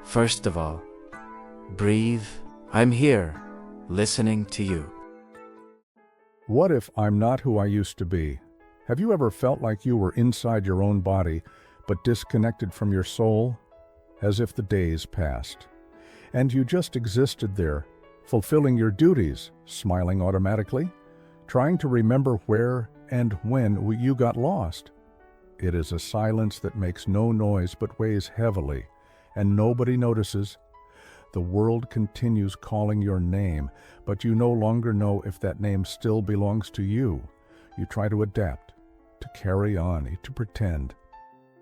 First of all, breathe. I'm here, listening to you. What if I'm not who I used to be? Have you ever felt like you were inside your own body, but disconnected from your soul? As if the days passed, and you just existed there, fulfilling your duties, smiling automatically, trying to remember where and when you got lost. It is a silence that makes no noise but weighs heavily, and nobody notices. The world continues calling your name, but you no longer know if that name still belongs to you. You try to adapt, to carry on, to pretend.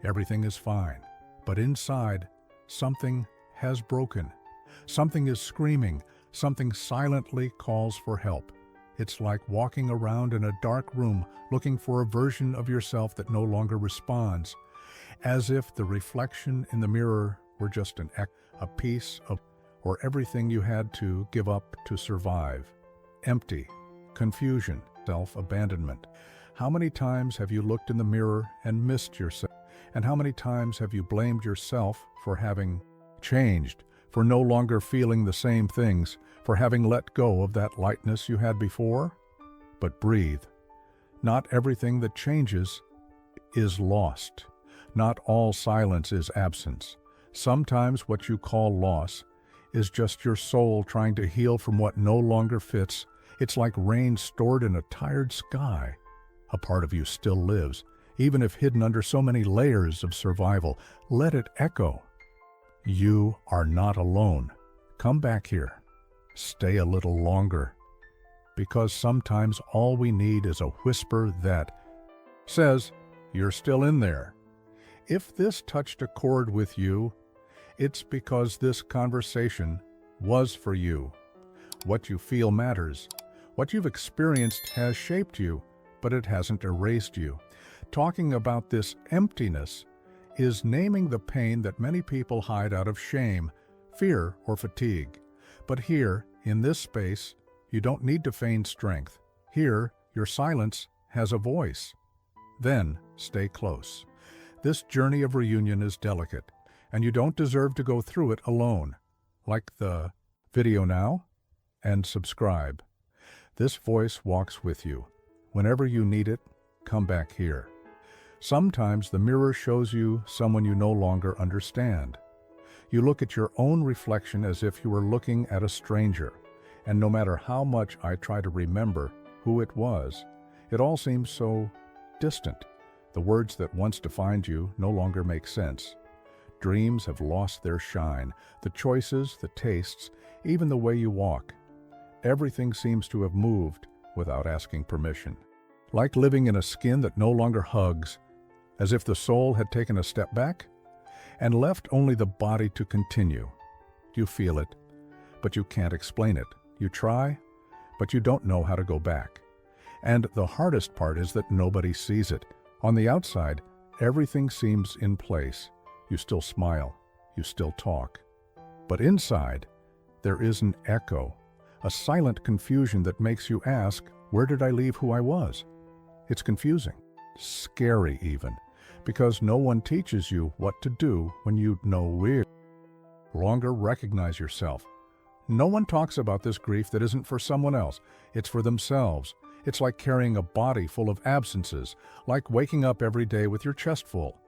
Everything is fine, but inside, something has broken. Something is screaming. Something silently calls for help. It's like walking around in a dark room looking for a version of yourself that no longer responds, as if the reflection in the mirror were just a piece of or everything you had to give up to survive. Empty, confusion, self-abandonment. How many times have you looked in the mirror and missed yourself? And how many times have you blamed yourself for having changed, for no longer feeling the same things, for having let go of that lightness you had before? But breathe. Not everything that changes is lost. Not all silence is absence. Sometimes what you call loss is just your soul trying to heal from what no longer fits. It's like rain stored in a tired sky. A part of you still lives, even if hidden under so many layers of survival. Let it echo. You are not alone. Come back here. Stay a little longer. Because sometimes all we need is a whisper that says, you're still in there. If this touched a chord with you, it's because this conversation was for you. What you feel matters. What you've experienced has shaped you, but it hasn't erased you. Talking about this emptiness is naming the pain that many people hide out of shame, fear, or fatigue. But here, in this space, you don't need to feign strength. Here, your silence has a voice. Then, stay close. This journey of reunion is delicate, and you don't deserve to go through it alone. Like the video now, and subscribe. This voice walks with you. Whenever you need it, come back here. Sometimes the mirror shows you someone you no longer understand. You look at your own reflection as if you were looking at a stranger, and no matter how much I try to remember who it was, it all seems so distant. The words that once defined you no longer make sense. Dreams have lost their shine, the choices, the tastes, even the way you walk. Everything seems to have moved without asking permission. Like living in a skin that no longer hugs, as if the soul had taken a step back and left only the body to continue. You feel it, but you can't explain it. You try, but you don't know how to go back. And the hardest part is that nobody sees it. On the outside, everything seems in place. You still smile, you still talk. But inside, there is an echo, a silent confusion that makes you ask, where did I leave who I was? It's confusing, scary even, because no one teaches you what to do when you no longer recognize yourself. No one talks about this grief that isn't for someone else, it's for themselves. It's like carrying a body full of absences, like waking up every day with your chest full,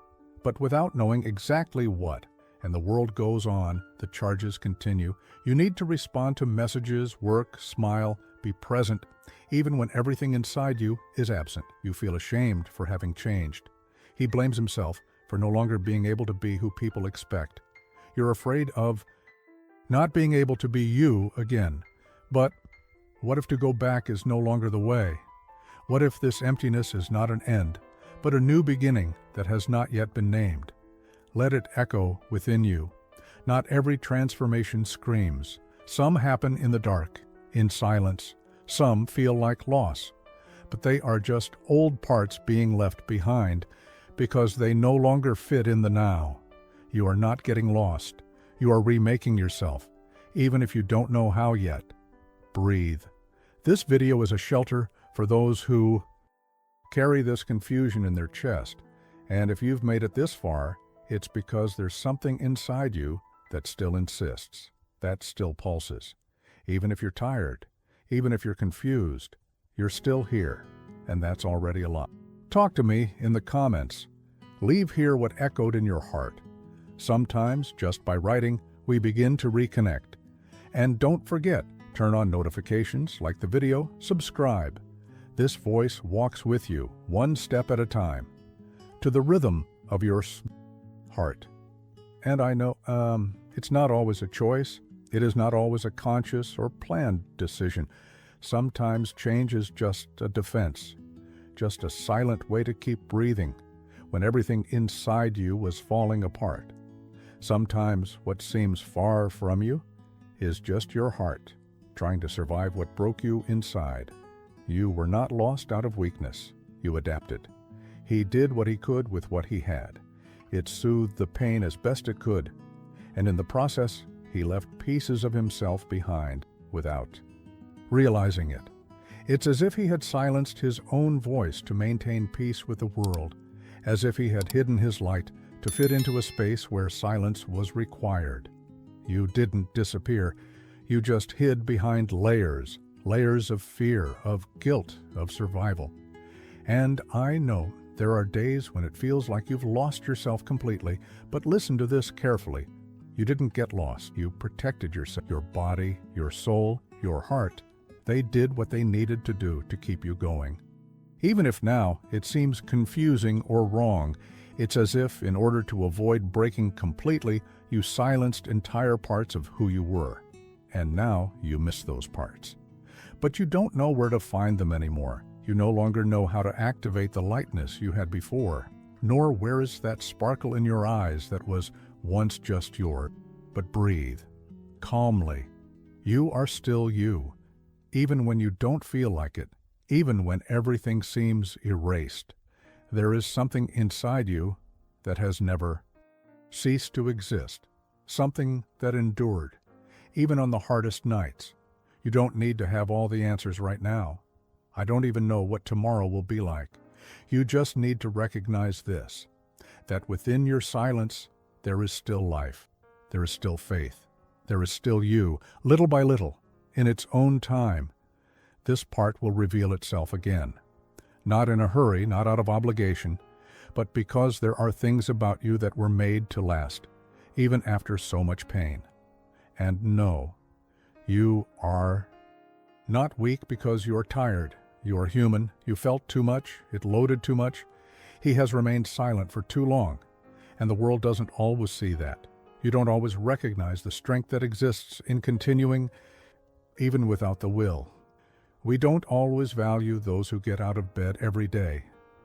but without knowing exactly what. And the world goes on, the charges continue. You need to respond to messages, work, smile, be present, even when everything inside you is absent. You feel ashamed for having changed. He blames himself for no longer being able to be who people expect. You're afraid of not being able to be you again. But what if to go back is no longer the way? What if this emptiness is not an end, but a new beginning that has not yet been named? Let it echo within you. Not every transformation screams. Some happen in the dark, in silence. Some feel like loss, but they are just old parts being left behind because they no longer fit in the now. You are not getting lost. You are remaking yourself, even if you don't know how yet. Breathe. This video is a shelter for those who carry this confusion in their chest. And if you've made it this far, it's because there's something inside you that still insists, that still pulses. Even if you're tired, even if you're confused, you're still here, and that's already a lot. Talk to me in the comments. Leave here what echoed in your heart. Sometimes, just by writing, we begin to reconnect. And don't forget, turn on notifications, like the video, subscribe. This voice walks with you, one step at a time, to the rhythm of your heart. And I know, it's not always a choice. It is not always a conscious or planned decision. Sometimes change is just a defense, just a silent way to keep breathing when everything inside you was falling apart. Sometimes what seems far from you is just your heart trying to survive what broke you inside. You were not lost out of weakness. You adapted. He did what he could with what he had. It soothed the pain as best it could, and in the process, he left pieces of himself behind without realizing it. It's as if he had silenced his own voice to maintain peace with the world, as if he had hidden his light to fit into a space where silence was required. You didn't disappear. You just hid behind layers of fear, of guilt, of survival. And I know there are days when it feels like you've lost yourself completely, but listen to this carefully. You didn't get lost. You protected yourself, your body, your soul, your heart. They did what they needed to do to keep you going. Even if now it seems confusing or wrong, it's as if, in order to avoid breaking completely, you silenced entire parts of who you were. And now you miss those parts. But you don't know where to find them anymore. You no longer know how to activate the lightness you had before, nor where is that sparkle in your eyes that was once just yours. But breathe calmly. You are still you, even when you don't feel like it, even when everything seems erased. There is something inside you that has never ceased to exist, something that endured, even on the hardest nights. You don't need to have all the answers right now. I don't even know what tomorrow will be like. You just need to recognize this, that within your silence, there is still life. There is still faith. There is still you, little by little, in its own time. This part will reveal itself again. Not in a hurry, not out of obligation, but because there are things about you that were made to last, even after so much pain. And no, you are not weak because you are tired. You are human. You felt too much. It loaded too much. He has remained silent for too long, and the world doesn't always see that. You don't always recognize the strength that exists in continuing, even without the will. We don't always value those who get out of bed every day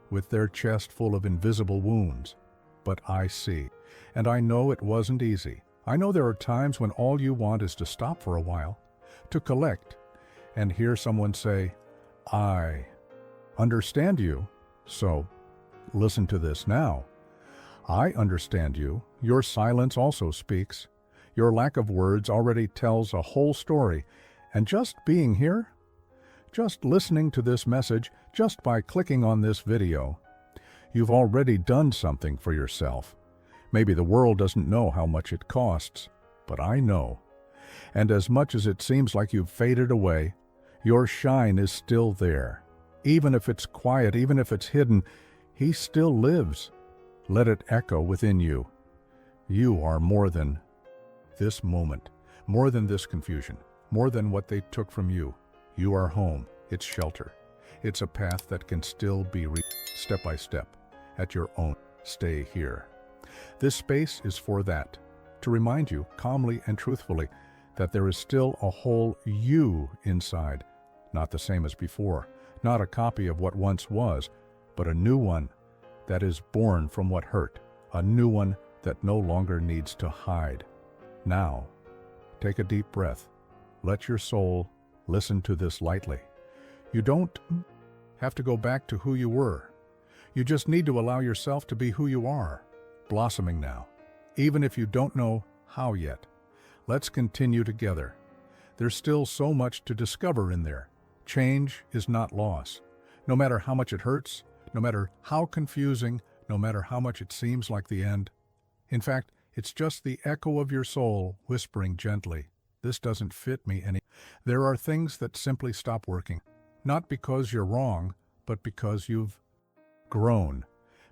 with their chest full of invisible wounds. But I see, and I know it wasn't easy. I know there are times when all you want is to stop for a while, to collect, and hear someone say, I understand you, so listen to this now. I understand you. Your silence also speaks. Your lack of words already tells a whole story, and just being here, just listening to this message, just by clicking on this video, you've already done something for yourself. Maybe the world doesn't know how much it costs, but I know. And as much as it seems like you've faded away, your shine is still there. Even if it's quiet, even if it's hidden, he still lives. Let it echo within you. You are more than this moment, more than this confusion, more than what they took from you. You are home. It's shelter. It's a path that can still be reached step by step at your own. Stay here. This space is for that, to remind you calmly and truthfully that there is still a whole you inside, not the same as before, not a copy of what once was, but a new one that is born from what hurt, a new one that no longer needs to hide. Now, take a deep breath. Let your soul listen to this lightly. You don't have to go back to who you were. You just need to allow yourself to be who you are, blossoming now, even if you don't know how yet. Let's continue together. There's still so much to discover in there. Change is not loss. No matter how much it hurts, no matter how confusing, no matter how much it seems like the end. In fact, It's just the echo of your soul whispering gently, "This doesn't fit me any." There are things that simply stop working, not because you're wrong, but because you've grown,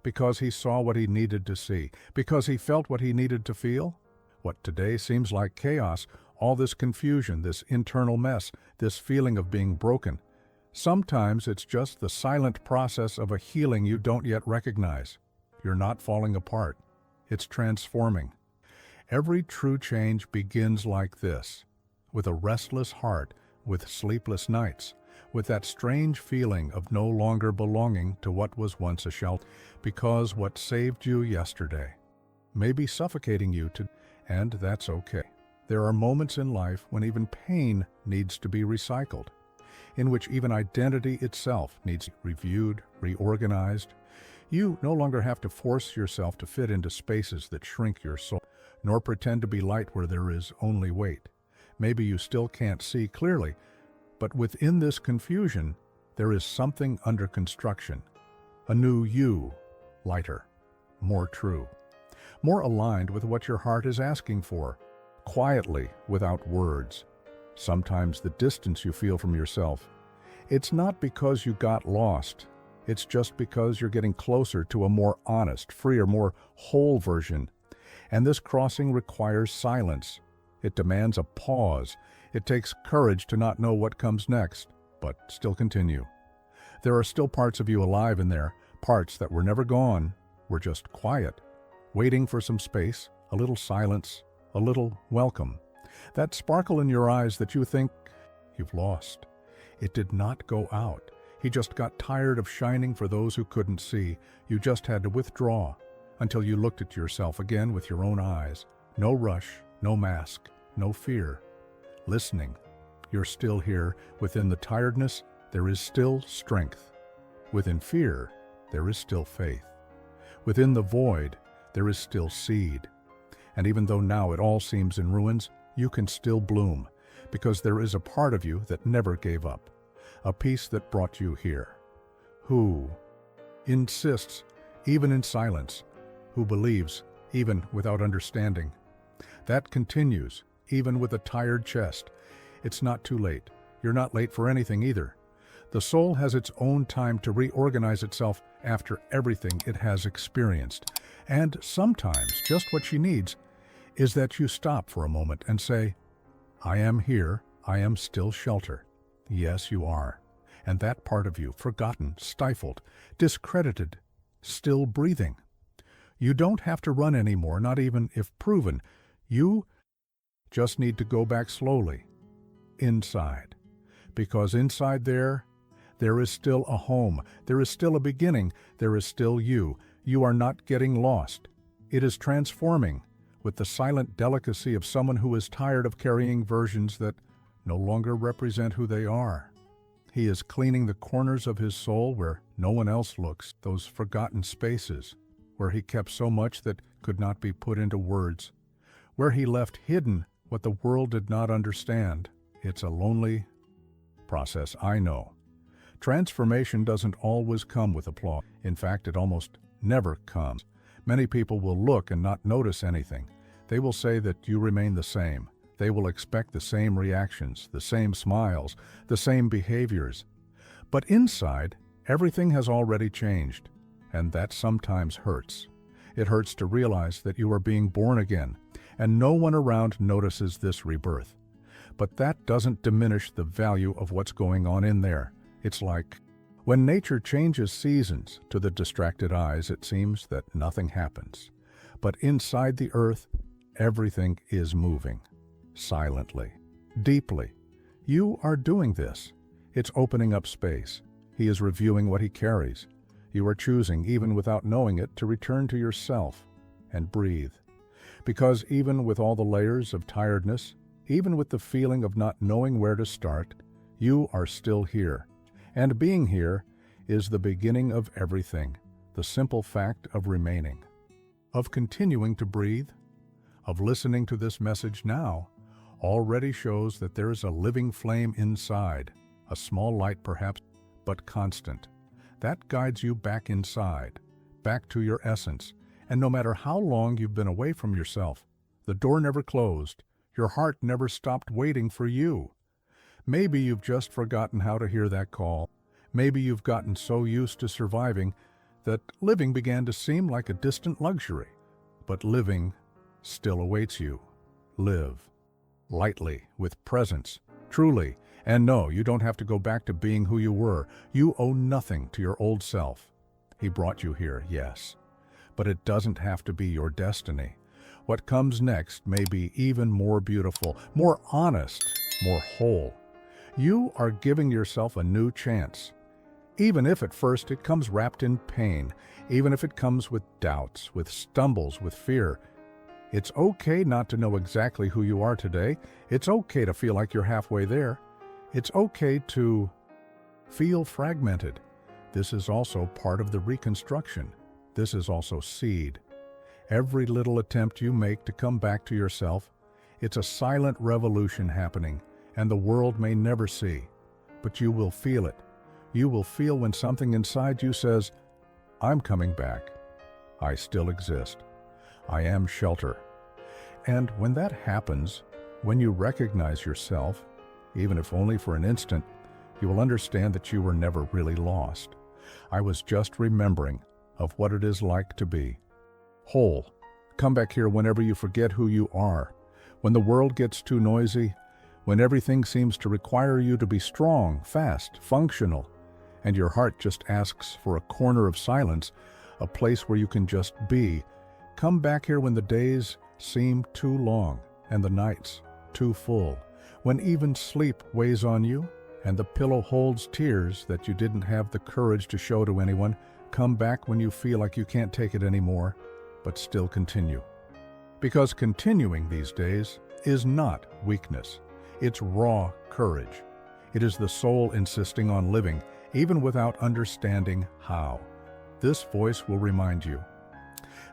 because he saw what he needed to see, because he felt what he needed to feel. What today seems like chaos, all this confusion, this internal mess, this feeling of being broken, sometimes it's just the silent process of a healing you don't yet recognize. You're not falling apart. It's transforming. Every true change begins like this, with a restless heart, with sleepless nights, with that strange feeling of no longer belonging to what was once a shelter, because what saved you yesterday may be suffocating you today, and that's okay. There are moments in life when even pain needs to be recycled, in which even identity itself needs reviewed, reorganized. You no longer have to force yourself to fit into spaces that shrink your soul, nor pretend to be light where there is only weight. Maybe you still can't see clearly, but within this confusion, there is something under construction. A new you, lighter, more true, more aligned with what your heart is asking for, quietly, without words. Sometimes the distance you feel from yourself, it's not because you got lost. It's just because you're getting closer to a more honest, freer, more whole version. And this crossing requires silence. It demands a pause. It takes courage to not know what comes next, but still continue. There are still parts of you alive in there, parts that were never gone, were just quiet, waiting for some space, a little silence, a little welcome. That sparkle in your eyes that you think you've lost. It did not go out. He just got tired of shining for those who couldn't see. You just had to withdraw until you looked at yourself again with your own eyes. No rush, no mask, no fear. Listening. You're still here. Within the tiredness, there is still strength. Within fear, there is still faith. Within the void, there is still seed. And even though now it all seems in ruins, you can still bloom, because there is a part of you that never gave up, a piece that brought you here, who insists even in silence, who believes even without understanding. That continues even with a tired chest. It's not too late. You're not late for anything either. The soul has its own time to reorganize itself after everything it has experienced. And sometimes just what she needs is that you stop for a moment and say, I am here, I am still shelter. Yes, you are. And that part of you, forgotten, stifled, discredited, still breathing. You don't have to run anymore, not even if proven. You just need to go back slowly, inside. Because inside there is still a home, there is still a beginning, there is still you. You are not getting lost. It is transforming with the silent delicacy of someone who is tired of carrying versions that no longer represent who they are. He is cleaning the corners of his soul where no one else looks, those forgotten spaces, where he kept so much that could not be put into words, where he left hidden what the world did not understand. It's a lonely process, I know. Transformation doesn't always come with applause. In fact, it almost never comes. Many people will look and not notice anything. They will say that you remain the same. They will expect the same reactions, the same smiles, the same behaviors. But inside, everything has already changed, and that sometimes hurts. It hurts to realize that you are being born again, and no one around notices this rebirth. But that doesn't diminish the value of what's going on in there. It's like when nature changes seasons, to the distracted eyes it seems that nothing happens. But inside the earth, everything is moving. Silently, deeply. You are doing this. It's opening up space. He is reviewing what he carries. You are choosing, even without knowing it, to return to yourself and breathe. Because even with all the layers of tiredness, even with the feeling of not knowing where to start, you are still here. And being here is the beginning of everything, the simple fact of remaining, of continuing to breathe, of listening to this message now, already shows that there is a living flame inside, a small light perhaps, but constant. That guides you back inside, back to your essence, And no matter how long you've been away from yourself, the door never closed. Your heart never stopped waiting for you. Maybe you've just forgotten how to hear that call. Maybe you've gotten so used to surviving that living began to seem like a distant luxury. But living still awaits you. Live lightly, with presence, truly. And no, you don't have to go back to being who you were. You owe nothing to your old self. He brought you here, yes. But it doesn't have to be your destiny. What comes next may be even more beautiful, more honest, more whole. You are giving yourself a new chance. Even if at first it comes wrapped in pain, even if it comes with doubts, with stumbles, with fear. It's okay not to know exactly who you are today. It's okay to feel like you're halfway there. It's okay to feel fragmented. This is also part of the reconstruction. This is also seed. Every little attempt you make to come back to yourself, it's a silent revolution happening, and the world may never see. But you will feel it. You will feel when something inside you says, I'm coming back. I still exist. I am shelter. And when that happens, when you recognize yourself, even if only for an instant, you will understand that you were never really lost. I was just remembering of what it is like to be whole. Come back here whenever you forget who you are. When the world gets too noisy, when everything seems to require you to be strong, fast, functional, and your heart just asks for a corner of silence, a place where you can just be. Come back here when the days seem too long and the nights too full, when even sleep weighs on you and the pillow holds tears that you didn't have the courage to show to anyone. Come back when you feel like you can't take it anymore, but still continue. Because continuing these days is not weakness. It's raw courage. It is the soul insisting on living, even without understanding how. This voice will remind you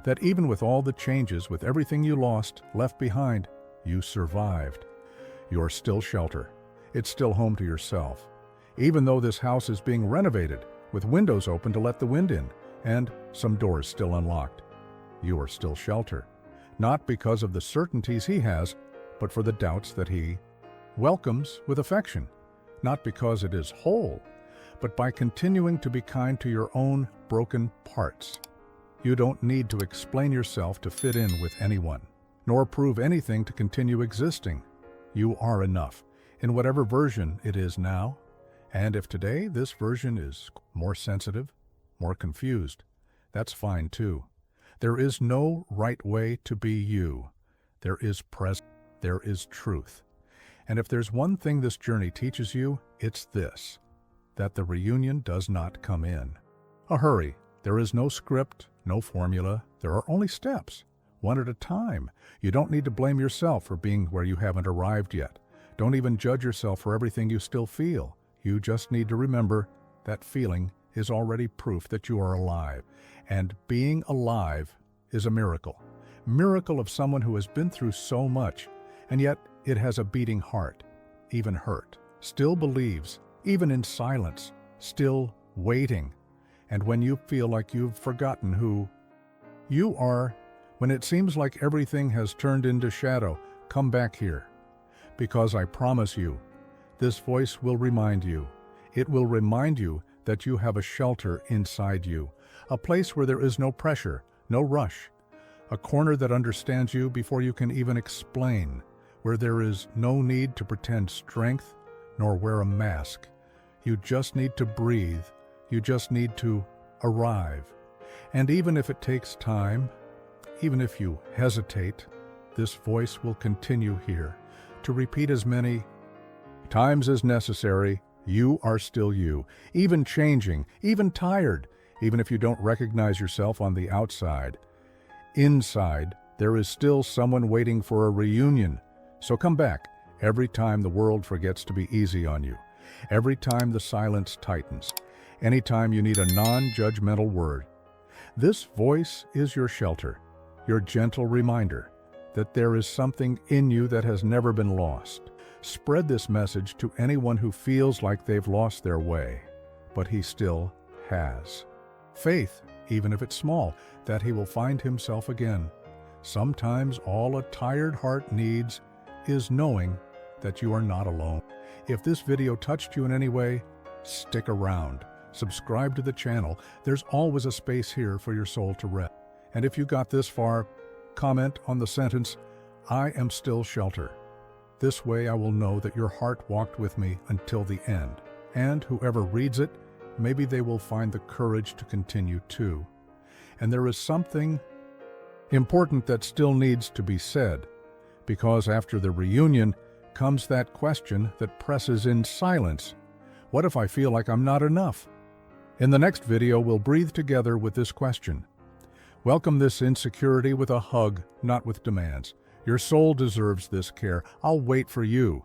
that even with all the changes, with everything you lost, left behind, you survived. You're still shelter. It's still home to yourself. Even though this house is being renovated, with windows open to let the wind in, and some doors still unlocked, you are still shelter. Not because of the certainties he has, but for the doubts that he welcomes with affection. Not because it is whole, but by continuing to be kind to your own broken parts. You don't need to explain yourself to fit in with anyone, nor prove anything to continue existing. You are enough, in whatever version it is now. And if today this version is more sensitive, more confused, that's fine too. There is no right way to be you. There is presence. There is truth. And if there's one thing this journey teaches you, it's this, that the reunion does not come in a hurry. There is no script, no formula. There are only steps, one at a time. You don't need to blame yourself for being where you haven't arrived yet. Don't even judge yourself for everything you still feel. You just need to remember that feeling is already proof that you are alive. And being alive is a miracle. Miracle of someone who has been through so much, and yet it has a beating heart, even hurt, still believes, even in silence, still waiting. And when you feel like you've forgotten who you are, when it seems like everything has turned into shadow, come back here. Because I promise you, this voice will remind you. It will remind you that you have a shelter inside you, a place where there is no pressure, no rush, a corner that understands you before you can even explain, where there is no need to pretend strength nor wear a mask. You just need to breathe. You just need to arrive. And even if it takes time, even if you hesitate, this voice will continue here to repeat as many times as necessary. You are still you, even changing, even tired, even if you don't recognize yourself on the outside. Inside, there is still someone waiting for a reunion. So come back every time the world forgets to be easy on you, every time the silence tightens, anytime you need a non-judgmental word. This voice is your shelter, your gentle reminder that there is something in you that has never been lost. Spread this message to anyone who feels like they've lost their way, but he still has. Faith, even if it's small, that he will find himself again. Sometimes all a tired heart needs is knowing that you are not alone. If this video touched you in any way, stick around. Subscribe to the channel. There's always a space here for your soul to rest. And if you got this far, comment on the sentence, "I am still shelter." This way I will know that your heart walked with me until the end. And whoever reads it, maybe they will find the courage to continue too. And there is something important that still needs to be said, because after the reunion comes that question that presses in silence. What if I feel like I'm not enough? In the next video, we'll breathe together with this question. Welcome this insecurity with a hug, not with demands. Your soul deserves this care. I'll wait for you.